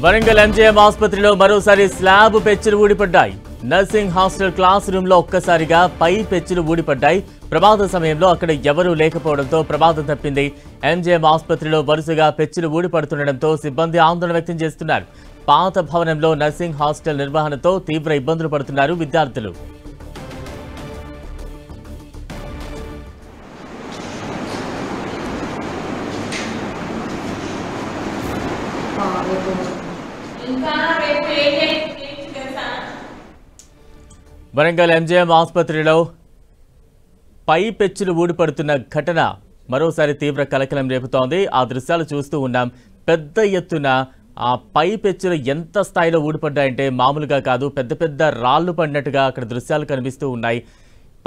Warangal MGM ఆసుపత్రిలో మరోసారి slab పెచ్చులు ఊడిపడ్డాయి. నర్సింగ్ హాస్టల్ క్లాస్ రూమ్ లో ఒక్కసారిగా పై పెచ్చులు ఊడిపడ్డాయి. ప్రమాద సమయంలో అక్కడ ఎవరూ లేకపోవడంతో ప్రమాదం తప్పింది. ఎంజీఎం ఆసుపత్రిలో వరుసగా పెచ్చులు ఊడిపడుతుండటంతో సిబ్బంది ఆందోళన వ్యక్తం చేస్తున్నారు. పాత భవనంలో నర్సింగ్ హాస్టల్ నిర్వహణతో తీవ్ర ఇబ్బందులు పడుతున్నారు విద్యార్థులు. వరంగల్ ఎంజీఎం ఆసుపత్రిలో పై పెచ్చులు ఊడిపడుతున్న ఘటన మరోసారి తీవ్ర కలకలం రేపుతోంది. ఆ దృశ్యాలు చూస్తూ ఉన్నాం. పెద్ద ఎత్తున ఆ పై పెచ్చులు ఎంత స్థాయిలో ఊడిపడ్డాయంటే మామూలుగా కాదు, పెద్ద పెద్ద రాళ్లు పడినట్టుగా అక్కడ దృశ్యాలు కనిపిస్తూ ఉన్నాయి.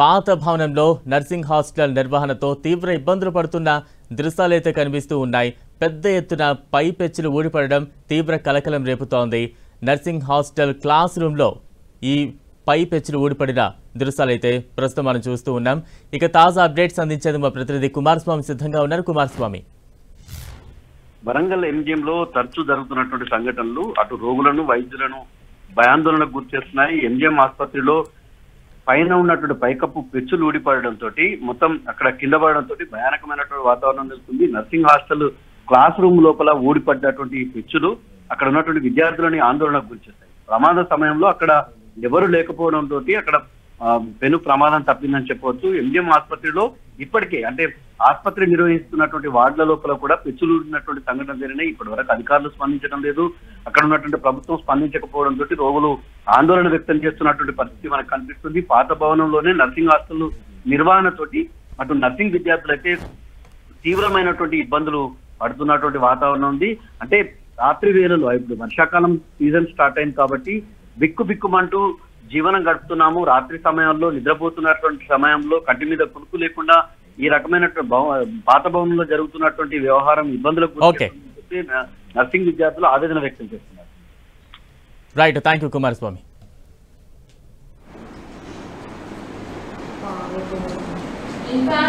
పాత భవనంలో నర్సింగ్ హాస్టల్ నిర్వహణతో తీవ్ర ఇబ్బందులు పడుతున్న దృశ్యాలైతే కనిపిస్తూ ఉన్నాయి. పెద్ద ఎత్తున పై పెచ్చులు ఊడిపడడం తీవ్ర కలకలం రేపుతోంది. నర్సింగ్ హాస్టల్ క్లాస్ రూమ్లో ఈ పై పెచ్చులు ఊడిపడిన దృశ్యాలైతే ప్రస్తుతం మనం చూస్తూ ఉన్నాం. ఇక తాజా అప్డేట్స్ అందించేందుకు మా ప్రతినిధి కుమారస్వామి సిద్ధంగా ఉన్నారు. కుమారస్వామి, వరంగల్ ఎంజిఎంలో తరచూ జరుగుతున్నటువంటి సంఘటనలు అటు రోగులను వైద్యులను భయాందోళనకు గురి చేస్తున్నాయి. ఎంజిఎం ఆసుపత్రిలో పైన ఉన్నటువంటి పైకప్పు పెచ్చులు ఊడిపడడంతో మొత్తం అక్కడ కింద పడడంతో భయానకమైనటువంటి వాతావరణం తెలుస్తుంది. నర్సింగ్ హాస్టల్ క్లాస్ రూమ్ లోపల ఊడిపడ్డటువంటి పెచ్చులు అక్కడ ఉన్నటువంటి విద్యార్థులని ఆందోళనకు గురి చేస్తాయి. ప్రమాద సమయంలో అక్కడ ఎవరు లేకపోవడంతో అక్కడ పెను ప్రమాదం తప్పిందని చెప్పవచ్చు. ఎంజిఎం ఆసుపత్రిలో ఇప్పటికే అంటే ఆసుపత్రి నిర్వహిస్తున్నటువంటి వార్డుల లోపల కూడా పెచ్చులు ఉన్నటువంటి సంఘటన జరిగినాయి. ఇప్పటి వరకు అధికారులు స్పందించడం లేదు. అక్కడ ఉన్నటువంటి ప్రభుత్వం స్పందించకపోవడంతో రోగులు ఆందోళన వ్యక్తం చేస్తున్నటువంటి పరిస్థితి మనకు కనిపిస్తుంది. పాత భవనంలోనే నర్సింగ్ హాస్టల్ నిర్వహణతోటి అటు నర్సింగ్ విద్యార్థులైతే తీవ్రమైనటువంటి ఇబ్బందులు పడుతున్నటువంటి వాతావరణం ఉంది. అంటే రాత్రి వేళలో ఇప్పుడు వర్షాకాలం సీజన్ స్టార్ట్ అయింది కాబట్టి బిక్కుమంటూ జీవనం గడుపుతున్నాము. రాత్రి సమయంలో నిద్రపోతున్నటువంటి సమయంలో కంటి మీద కునుకు లేకుండా ఈ రకమైనటువంటి పాత భవనంలో జరుగుతున్నటువంటి వ్యవహారం ఇబ్బందులకు నర్సింగ్ విద్యార్థులు ఆవేదన వ్యక్తం చేస్తున్నారు. Right, thank you Kumaraswamy. ఇంకా